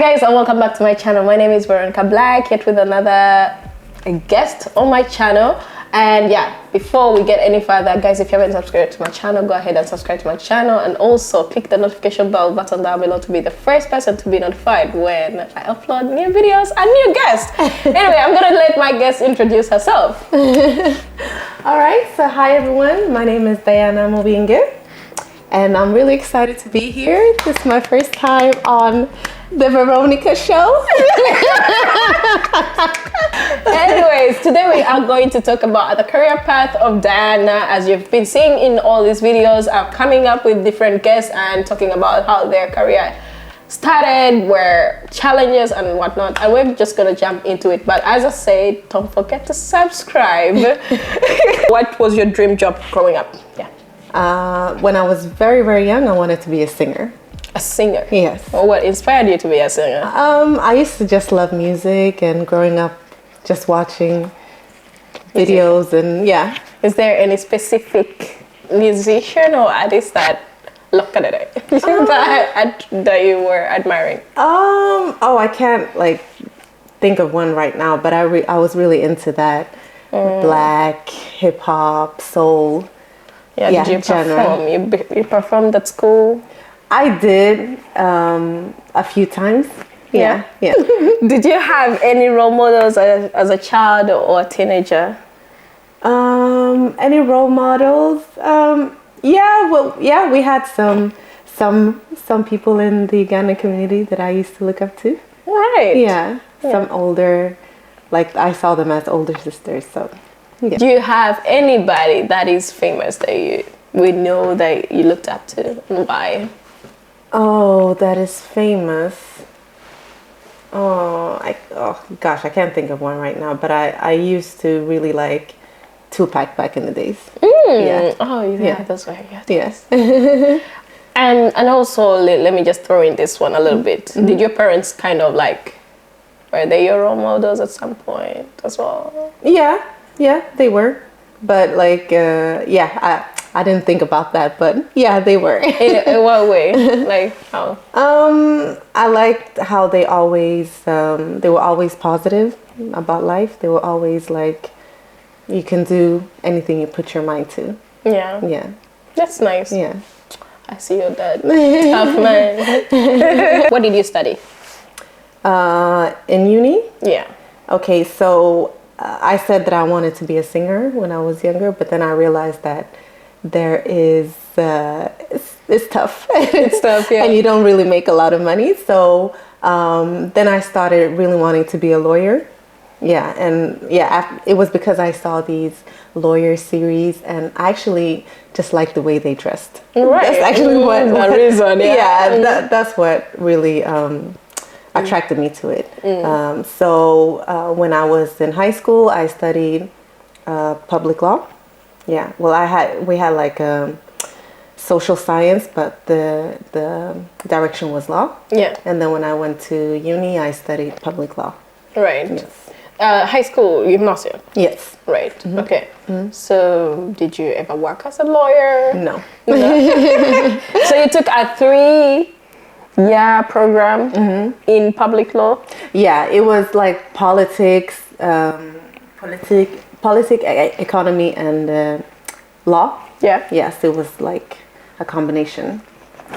guys, and welcome back to my channel. My name is Veronica Black, yet with another guest on my channel. And yeah, before we get any further, guys, if you haven't subscribed to my channel, go ahead and subscribe to my channel, and also click the notification bell button down below to be the first person to be notified when I upload new videos and new guests. Anyway, I'm gonna let my guest introduce herself. All right, so hi everyone, my name is Diana Mobinge, and I'm really excited to be here. This is my first time on the Veronica show. Anyways, today we are going to talk about the career path of Diana. As you've been seeing in all these videos, I'm coming up with different guests and talking about how their career started, where challenges and whatnot, and we're just gonna jump into it. But as I said, don't forget to subscribe. What was your dream job growing up? Yeah. When I was very, very young, I wanted to be a singer. A singer? Yes. Well, what inspired you to be a singer? I used to just love music, and growing up just watching videos, and yeah. Is there any specific musician or artist that look at it that you were admiring? I can't like think of one right now, but I was really into that black, hip hop, soul. Yeah, did you perform? You performed at school? I did a few times. Yeah. Did you have any role models as a child or a teenager? Any role models? We had some people in the Ghana community that I used to look up to. Right. Yeah. Some older, like I saw them as older sisters. So. Yeah. Do you have anybody that is famous that you would know that you looked up to, and why? Oh, that is famous. Gosh, I can't think of one right now. But I used to really like Tupac back in the days. Yeah. Oh, yeah. That's right. Yes. And also, let me just throw in this one a little bit. Did your parents kind of like, were they your role models at some point as well? Yeah, they were. But like, I didn't think about that, but yeah, they were. In what way? Like how? I liked how they were always positive about life. They were always like, you can do anything you put your mind to. Yeah. That's nice. Yeah. I see your dad. Tough man. What did you study? In uni? Yeah. Okay, so I said that I wanted to be a singer when I was younger, but then I realized that there is it's tough. It's tough, yeah. And you don't really make a lot of money. So then I started really wanting to be a lawyer. Yeah, and it was because I saw these lawyer series, and I actually just liked the way they dressed. Right. That's actually the reason. Yeah, that's what really attracted me to it. So when I was in high school, I studied public law. Yeah, well, we had like social science, but the direction was law. Yeah. And then when I went to uni, I studied public law. Right. Yes. High school, gymnasium. Yes. Right. Okay. So did you ever work as a lawyer? No. So you took a 3-year program in public law? Yeah, it was like politics, economy, and law. Yeah. Yes, it was like a combination.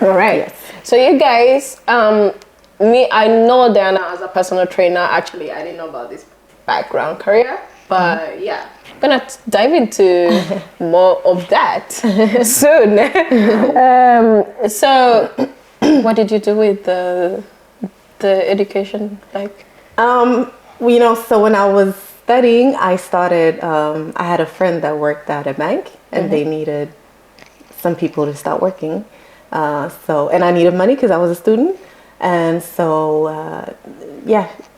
All right. Yes. So you guys, I know Diana as a personal trainer. Actually, I didn't know about this background career, but yeah, I'm gonna dive into more of that soon. So what did you do with the education, like? So when I was studying, I started, I had a friend that worked at a bank, and they needed some people to start working. And I needed money because I was a student. And so,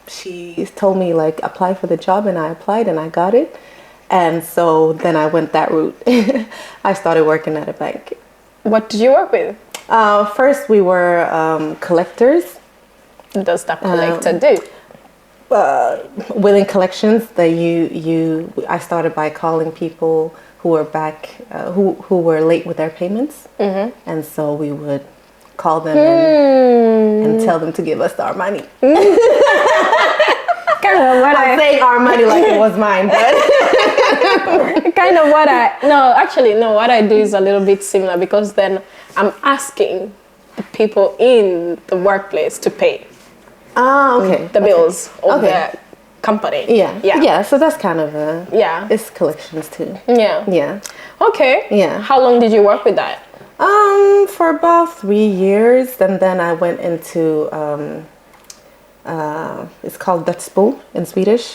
she told me like, apply for the job, and I applied and I got it. And so then I went that route. I started working at a bank. What did you work with? First we were collectors. What does that collector do? Within collections, I started by calling people who were who were late with their payments, and so we would call them and tell them to give us our money. Kind of what I'm saying our money like it was mine, but kind of what I no actually no what I do is a little bit similar, because then I'm asking the people in the workplace to pay okay. the bills of Okay. the company. Yeah. So that's kind of Yeah. it's collections too. Yeah. Yeah. Okay. Yeah. How long did you work with that? For about 3 years, and then I went into it's called Dödsbo in Swedish.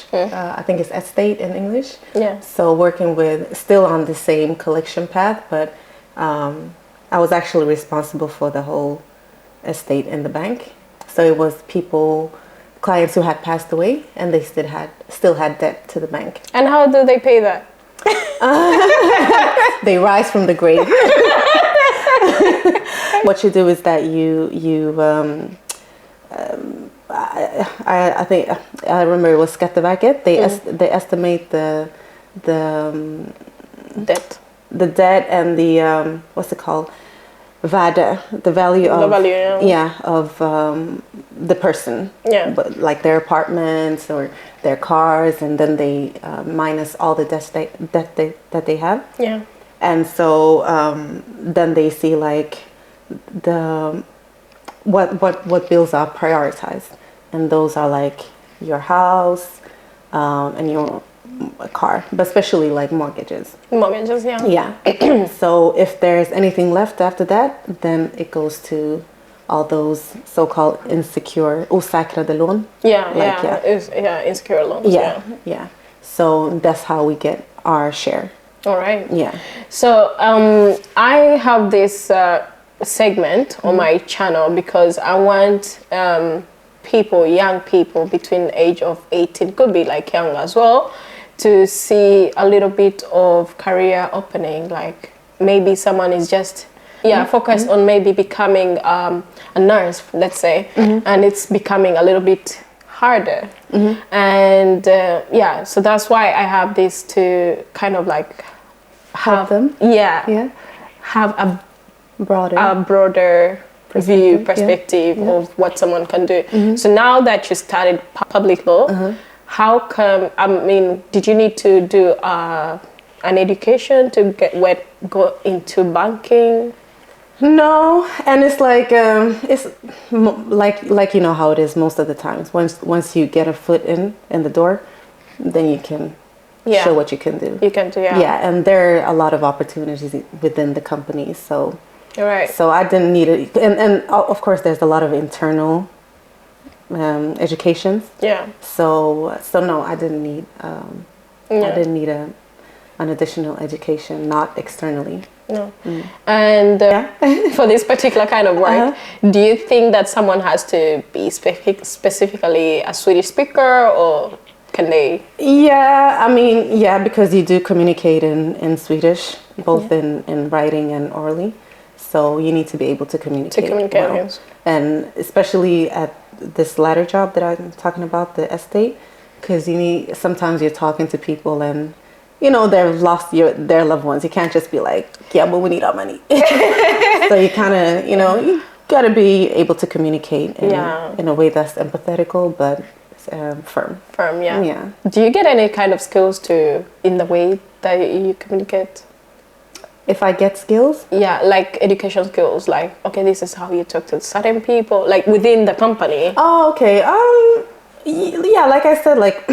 I think it's estate in English. Yeah. So working with still on the same collection path, but I was actually responsible for the whole estate in the bank. So it was clients who had passed away, and they still had debt to the bank. And how do they pay that? They rise from the grave. What you do is that I think I remember it was Skatteverket. They estimate the Debt. the debt and the what's it called, värde, the value of of the person, but like their apartments or their cars, and then they minus all the that they have, and so then they see like the what bills are prioritized, and those are like your house and your car, but especially like mortgages. Mortgages, Yeah. So if there's anything left after that, then it goes to all those so-called insecure, osäkrade lån. Insecure loans. Yeah. So that's how we get our share. All right. Yeah. So I have this segment on my channel because I want young people between the age of 18, could be like young as well, to see a little bit of career opening. Like maybe someone is just focused on maybe becoming a nurse, let's say, and it's becoming a little bit harder. And so that's why I have this to kind of like help them. Have a broader perspective of what someone can do. So now that you started public law, how come, I mean, did you need to do an education to go into banking? No, and it's like like you know how it is most of the times. Once you get a foot in the door, then you can show what you can do. You can do, and there are a lot of opportunities within the company. So right. So I didn't need it, and of course there's a lot of internal educations. So no, I didn't need I didn't need an additional education, not externally. No. And for this particular kind of work, do you think that someone has to be specifically a Swedish speaker, or can they? Yeah, I mean, because you do communicate in Swedish, both in writing and orally. So you need to be able to communicate well. Yes. And especially at this latter job that I'm talking about, the estate, because sometimes you're talking to people and they've lost their loved ones. You can't just be like, yeah, but we need our money. So you kind of, you got to be able to communicate in a way that's empathetical, but firm. Firm, yeah. Do you get any kind of skills in the way that you communicate? If I get skills? Yeah, like education skills, like, okay, this is how you talk to certain people, like within the company. Oh, okay. Yeah, like I said, like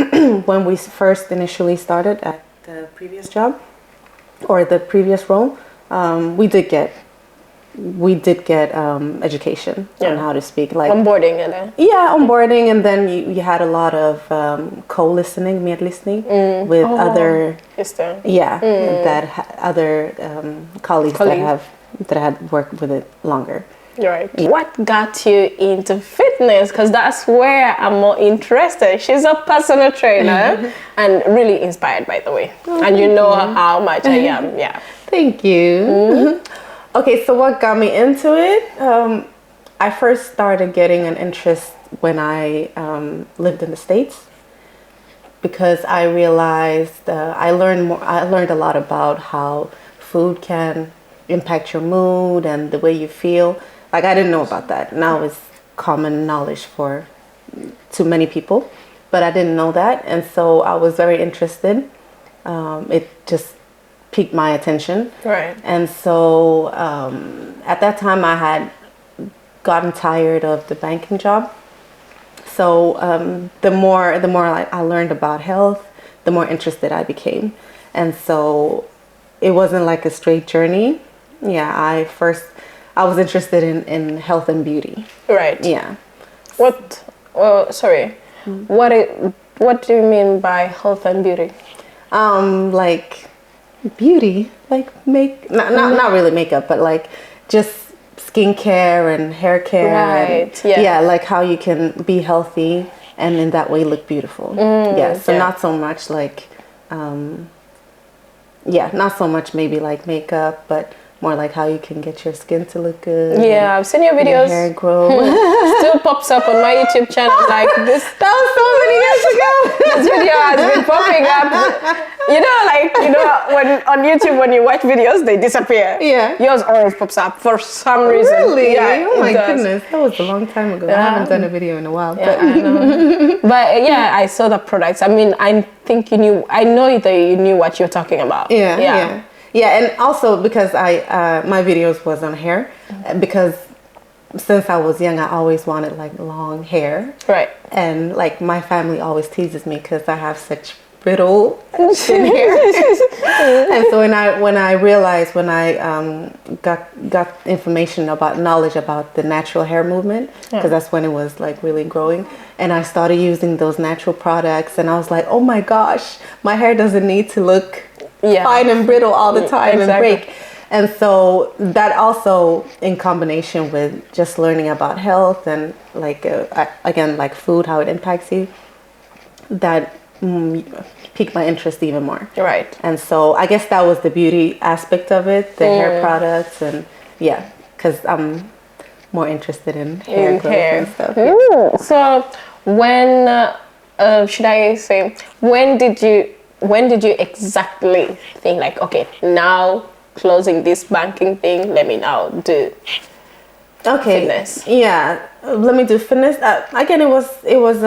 when we first initially started at the previous job or the previous role, we did get education on how to speak, like onboarding onboarding, and then you had a lot of co-listening, medlistening with other other colleagues that had worked with it longer. You're right. What got you into fitness? Because that's where I'm more interested. She's a personal trainer and really inspired, by the way. And you know how much I am. Yeah. Thank you. Okay, so what got me into it? I first started getting an interest when I lived in the States, because I realized I learned a lot about how food can impact your mood and the way you feel. Like I didn't know about that. Now it's common knowledge for to many people, but I didn't know that, and so I was very interested. It just piqued my attention, Right. and so at that time I had gotten tired of the banking job. So the more like I learned about health, the more interested I became, and so it wasn't like a straight journey. Yeah, I was interested in health and beauty. Right. Yeah. What? Oh, sorry. What do you mean by health and beauty? Like beauty, like not really makeup, but like just skincare and hair care. Right, And, yeah. yeah, like how you can be healthy and in that way look beautiful. Yeah. So yeah. not so much like, not so much maybe like makeup, but more like how you can get your skin to look good. Yeah, I've seen your and videos. your hair grow. Still pops up on my YouTube channel like this. That was so many years ago. This video has been popping up. When on YouTube when you watch videos they disappear. Yeah. Yours always pops up for some reason. Really? Yeah, Oh my it does. goodness, that was a long time ago. I Yeah. haven't done a video in a while. Yeah, I know. But yeah, I saw the products. I mean, I think you knew. I know that you knew what you're talking about. Yeah, and also because my videos was on hair, because since I was young, I always wanted like long hair, Right. and like my family always teases me because I have such brittle thin hair. And so when I realized when I got information about knowledge about the natural hair movement, because that's when it was like really growing, and I started using those natural products, and I was like, oh my gosh, my hair doesn't need to look fine and brittle all the time and break. And so that also in combination with just learning about health and like again like food, how it impacts you, that piqued my interest even more. Right. And so I guess that was the beauty aspect of it, the hair products, and yeah, because I'm more interested in hair growth and stuff. Yeah. So when should I say when did you exactly think like, okay, now closing this banking thing, let me now do fitness? Yeah, let me do fitness. Again, it was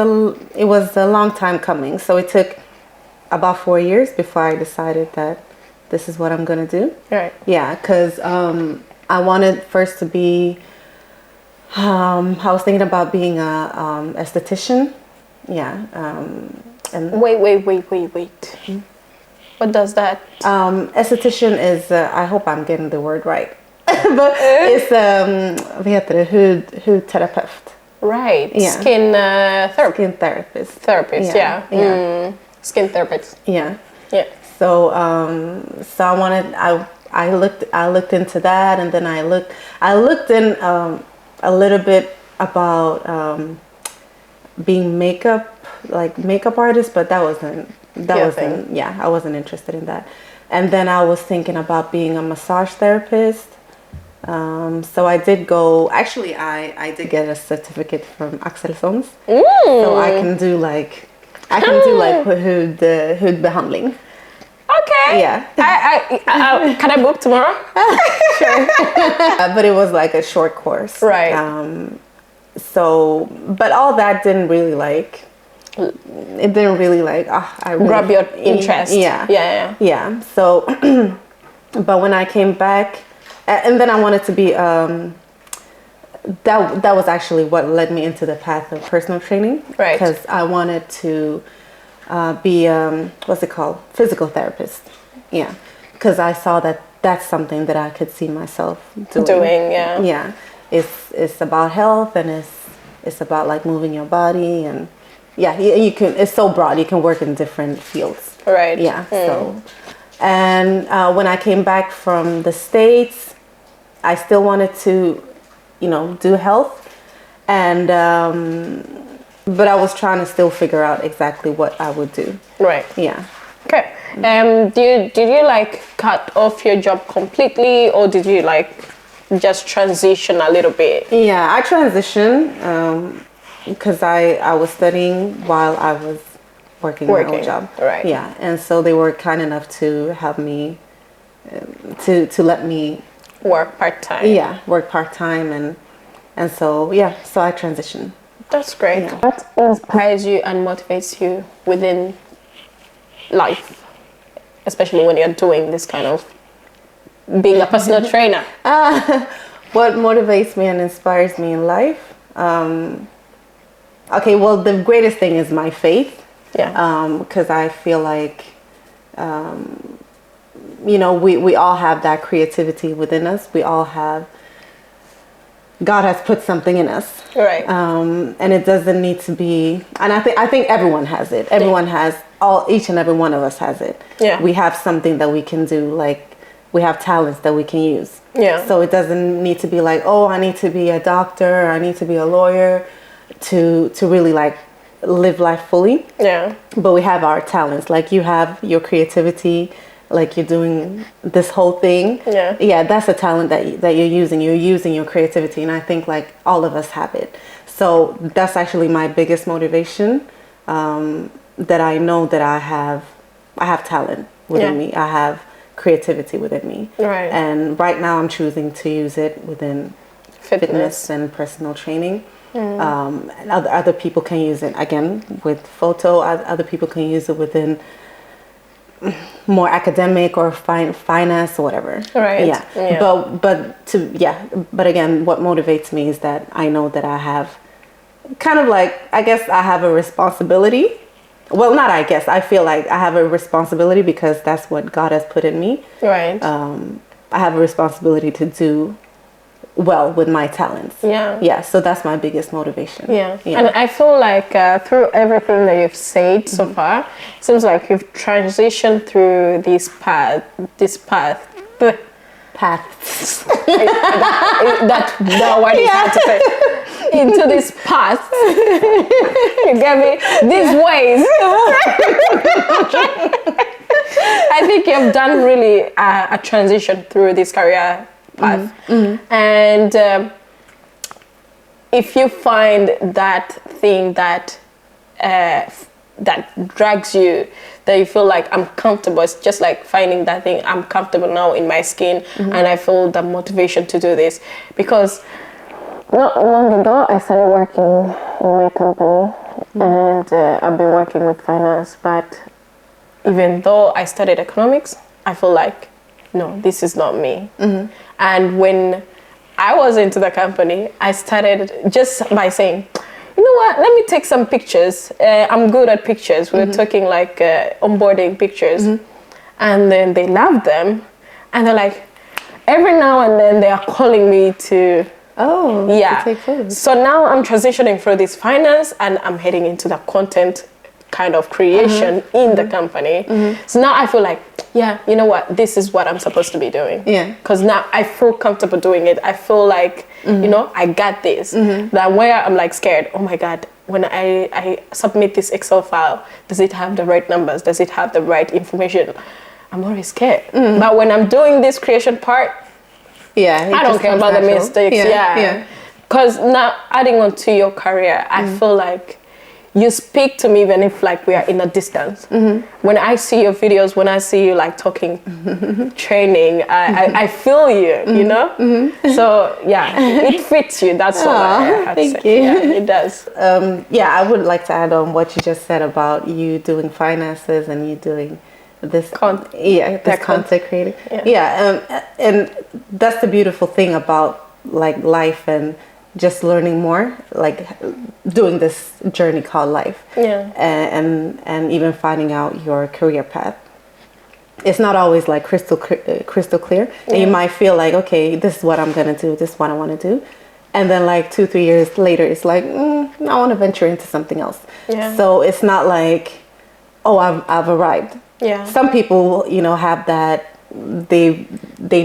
a long time coming, so it took about 4 years before I decided that this is what I'm gonna do. Right. Yeah, because I wanted first to be. I was thinking about being a esthetician. Yeah. And Wait. What does that? esthetician is. I hope I'm getting the word right. But it's vad heter det? Hudterapeut. Right. Yeah. Skin therapist. Skin therapist. Therapist. Yeah. Yeah. Skin therapist. Yeah. Yeah. So I looked into that, and then I looked in a little bit about being makeup artist, but that wasn't I wasn't interested in that. And then I was thinking about being a massage therapist. So I did go. Actually, I did get a certificate from Axelsons, so I can do like hud behandling. Okay. Yeah. Can I book tomorrow? Sure. But it was like a short course. Right. So, but all that didn't really Grab your interest. Yeah. So, but when I came back, and then I wanted to be, that was actually what led me into the path of personal training. Right. Because I wanted to be, what's it called? Physical therapist. Yeah. Because I saw that that's something that I could see myself doing. Yeah. Yeah. It's about health, and it's about like moving your body, and yeah, you can. It's so broad. You can work in different fields. Right. Yeah. So, and when I came back from the States, I still wanted to, do health, and but I was trying to still figure out exactly what I would do. Right. Yeah. Okay. Did you like cut off your job completely, or did you like just transition a little bit? Yeah, I transitioned because I was studying while I was working my old job. Right. Yeah, and so they were kind enough to help me to let me work part-time. Yeah, work part-time, and And so, yeah, so I transitioned. That's great. Yeah. What inspires you and motivates you within life, especially when you're doing this kind of being a personal trainer? What motivates me and inspires me in life? Okay, well, the greatest thing is my faith. Yeah. Because I feel like, you know, we all have that creativity within us. We all have, God has put something in us. Right. And it doesn't need to be, and I think everyone has it. Everyone has, each and every one of us has it. Yeah. We have something that we can do, like we have talents that we can use. Yeah. So it doesn't need to be like, oh, I need to be a doctor, or I need to be a lawyer to really like live life fully. Yeah. But we have our talents. Like you have your creativity, like you're doing this whole thing. Yeah. Yeah, that's a talent that you're using. You're using your creativity, and I think like all of us have it. So that's actually my biggest motivation. That I know that I have talent within me. I have creativity within me. Right. And right now I'm choosing to use it within fitness and personal training. And other people can use it again with photo. Other people can use it within more academic or finance or whatever. Right. Yeah. But again, what motivates me is that I know that I have kind of like, I guess I have a responsibility. Well, not I guess. I feel like I have a responsibility because that's what God has put in me. Right. I have a responsibility to do well with my talents. Yeah. Yeah. So that's my biggest motivation. Yeah. And I feel like through everything that you've said so far, it seems like you've transitioned through this path. Paths. That word is hard to say. Into this path. You get me? These ways. I think you've done really a transition through this career path. And if you find that thing that that drags you, that you feel like I'm comfortable, it's just like finding that thing, I'm comfortable now in my skin, and I feel the motivation to do this. Because not long ago I started working in my company, and I've been working with finance, but even though I studied economics, I feel like, no, this is not me. And when I was into the company, I started just by saying, you know what, let me take some pictures. I'm good at pictures. We're talking like onboarding pictures. And then they loved them. And they're like, every now and then they are calling me to to take photos. So now I'm transitioning through this finance, and I'm heading into the content kind of creation in the company. So now I feel like, yeah, you know what, this is what I'm supposed to be doing. Yeah. Because now I feel comfortable doing it. I feel like, you know, I got this. That where I'm like scared, oh my God, when I submit this Excel file, does it have the right numbers? Does it have the right information? I'm always scared. But when I'm doing this creation part, I don't care about the mistakes. Because now adding on to your career, I feel like you speak to me even if like we are in a distance. When I see your videos, when I see you like talking, training, I feel you, you know? So yeah, it fits you. That's what I have to thank say. you. Yeah, it does. I would like to add on what you just said about you doing finances and you doing this content creating. And that's the beautiful thing about like life and just learning more, like doing this journey called life, and even finding out your career path. It's not always like crystal clear, and you might feel like, okay, this is what I'm gonna do, this is what I want to do, and then like 2-3 years later, it's like, I want to venture into something else. So it's not like, oh, I've arrived. Some people, you know, have that, they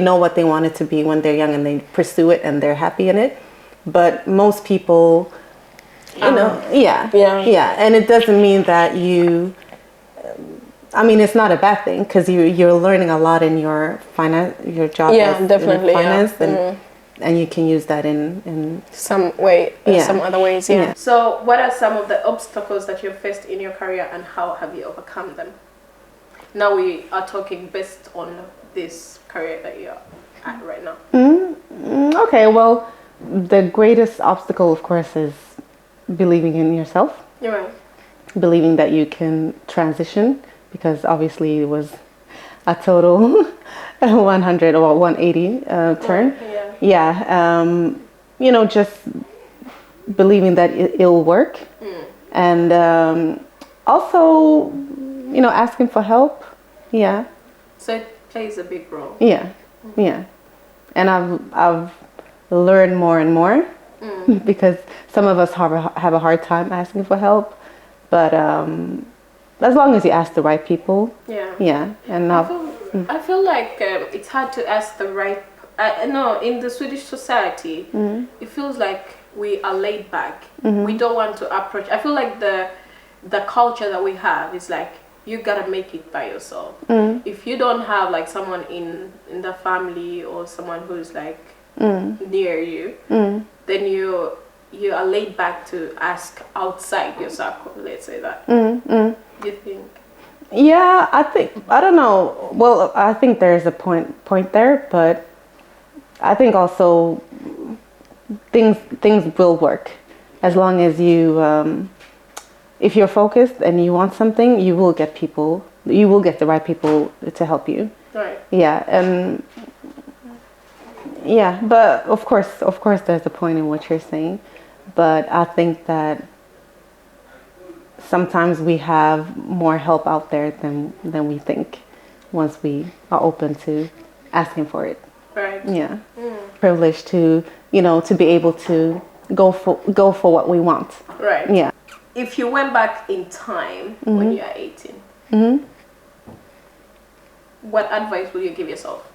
know what they want it to be when they're young and they pursue it and they're happy in it. But most people, you know, and it doesn't mean that you, I mean, it's not a bad thing because you're learning a lot in your your job definitely, in finance, and you can use that in some way, some other ways. So what are some of the obstacles that you've faced in your career, and how have you overcome them? Now we are talking based on this career that you're at right now. Okay, well, the greatest obstacle, of course, is believing in yourself, You're right. believing that you can transition, because obviously it was a total 100 or 180 turn. Yeah. Yeah, you know, just believing that it'll work, and also, you know, asking for help. Yeah, So it plays a big role. yeah, yeah. And I've learned more and more because some of us have a hard time asking for help, but as long as you ask the right people, Yeah. yeah, and I feel like it's hard to ask the right. No, in the Swedish society, it feels like we are laid back. We don't want to approach. I feel like the culture that we have is like you gotta make it by yourself. If you don't have like someone in the family or someone who's like near you, then you are laid back to ask outside your circle. Let's say that. You think? yeah, I don't know. Well, I think there's a point there, but I think also things will work as long as you if you're focused and you want something, you will get the right people to help you. Right. Yeah, and yeah, but of course there's a point in what you're saying, but I think that sometimes we have more help out there than we think once we are open to asking for it. Right. Yeah. Privileged to, you know, to be able to go for what we want. Right. Yeah. If you went back in time when you are 18, what advice would you give yourself?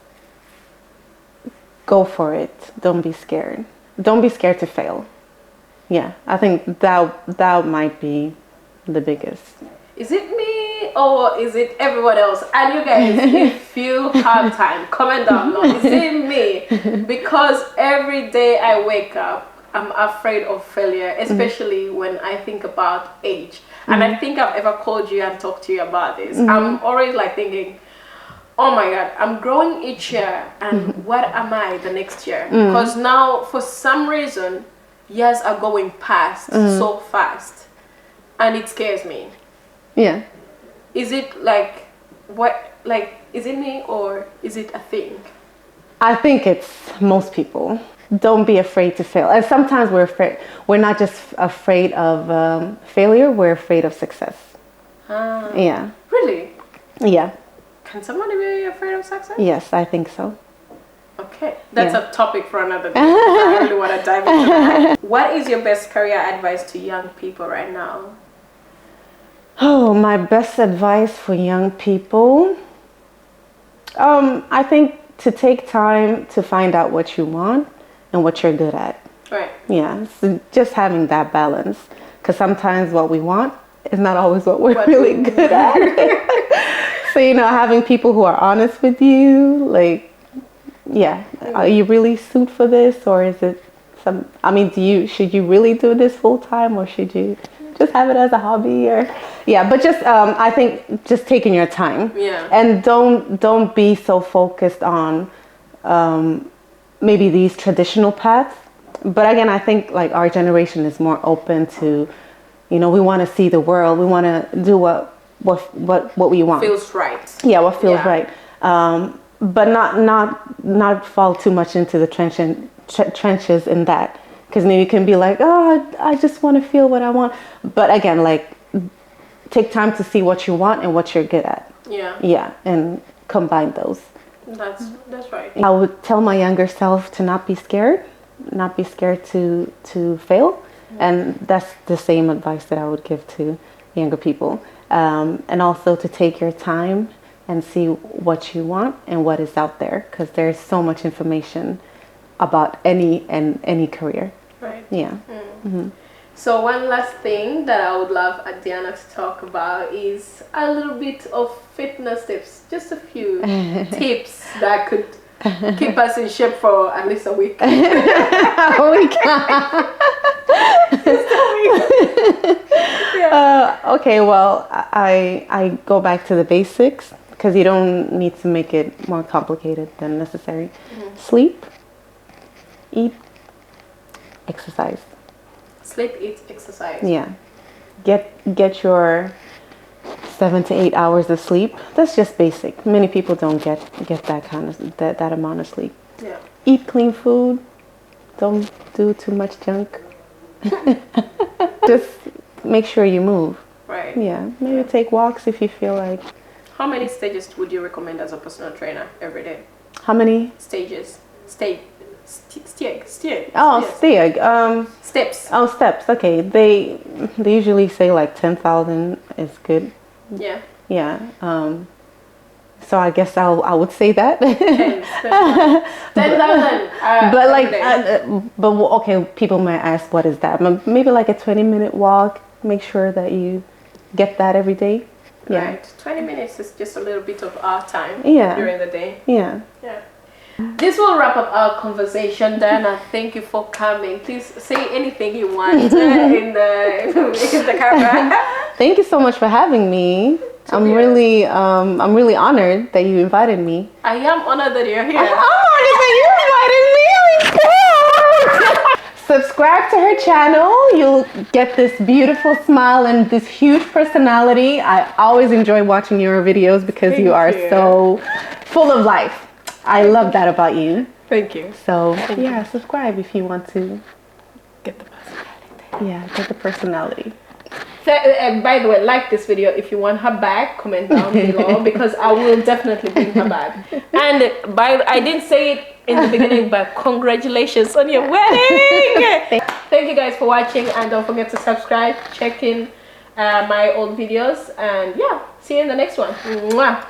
Go for it. Don't be scared. Don't be scared to fail. Yeah. I think that might be the biggest. Is it me or is it everyone else? And you guys, if you have time, comment down below. Is it me? Because every day I wake up, I'm afraid of failure, especially when I think about age. And I think I've ever called you and talked to you about this. I'm always like thinking, oh my God, I'm growing each year, and what am I the next year? Because now, for some reason, years are going past so fast, and it scares me. Yeah. Is it like, is it me or is it a thing? I think it's most people. Don't be afraid to fail. And sometimes we're not just afraid of failure, we're afraid of success. Yeah. Really? Yeah. Can somebody be afraid of success? Yes, I think so. Okay, that's Yeah. a topic for another day. I really want to dive into that. What is your best career advice to young people right now? Oh, my best advice for young people. I think to take time to find out what you want and what you're good at. Right. Yeah, so just having that balance. Because sometimes what we want is not always what we're really good at. So, you know, having people who are honest with you, like, yeah, are you really suited for this, or is it should you really do this full time, or should you just have it as a hobby? Or yeah, but just I think just taking your time. Yeah. And don't be so focused on maybe these traditional paths. But again, I think like our generation is more open to, you know, we want to see the world, we want to do what we want. Feels right. Yeah, what feels right. But not fall too much into the trenches in that, because then you can be like, oh, I just want to feel what I want. But again, like, take time to see what you want and what you're good at. Yeah. Yeah, and combine those. That's right. I would tell my younger self to not be scared to fail, and that's the same advice that I would give to younger people. And also to take your time and see what you want and what is out there, because there's so much information about any career. Right. Yeah. So one last thing that I would love Diana to talk about is a little bit of fitness tips, just a few tips that could keep us in shape for at least a week. Okay, well, I go back to the basics, because you don't need to make it more complicated than necessary. Sleep, eat exercise. Sleep, eat, exercise. Yeah. Get your 7 to 8 hours of sleep. That's just basic. Many people don't get that kind of that amount of sleep. Yeah. Eat clean food. Don't do too much junk. Just make sure you move. Right. Yeah. Maybe take walks if you feel like. How many stages would you recommend as a personal trainer every day? How many? Stages. Stieg. Oh, Yes. stieg. Steps. Oh, steps. Okay. They usually say like 10,000 is good. Yeah. Yeah. So I guess I would say that. 10,000. But like, okay, people might ask, what is that? Maybe like a 20-minute walk. Make sure that you get that every day. Yeah. Right. 20 minutes is just a little bit of our time during the day. Yeah. Yeah. This will wrap up our conversation, Diana. Thank you for coming. Please say anything you want in the camera. Thank you so much for having me. I'm really honored that you invited me. I am honored that you're here. I'm honored that you invited me. Subscribe to her channel. You'll get this beautiful smile and this huge personality. I always enjoy watching your videos because you are so full of life. I love that about you. Thank you. So subscribe if you want to Get the personality. get the personality. By the way, like this video if you want her back. Comment down below because I will definitely bring her back. And I didn't say it in the beginning, but congratulations on your wedding! Thank you guys for watching, and don't forget to subscribe. Check in my old videos, and see you in the next one. Mwah.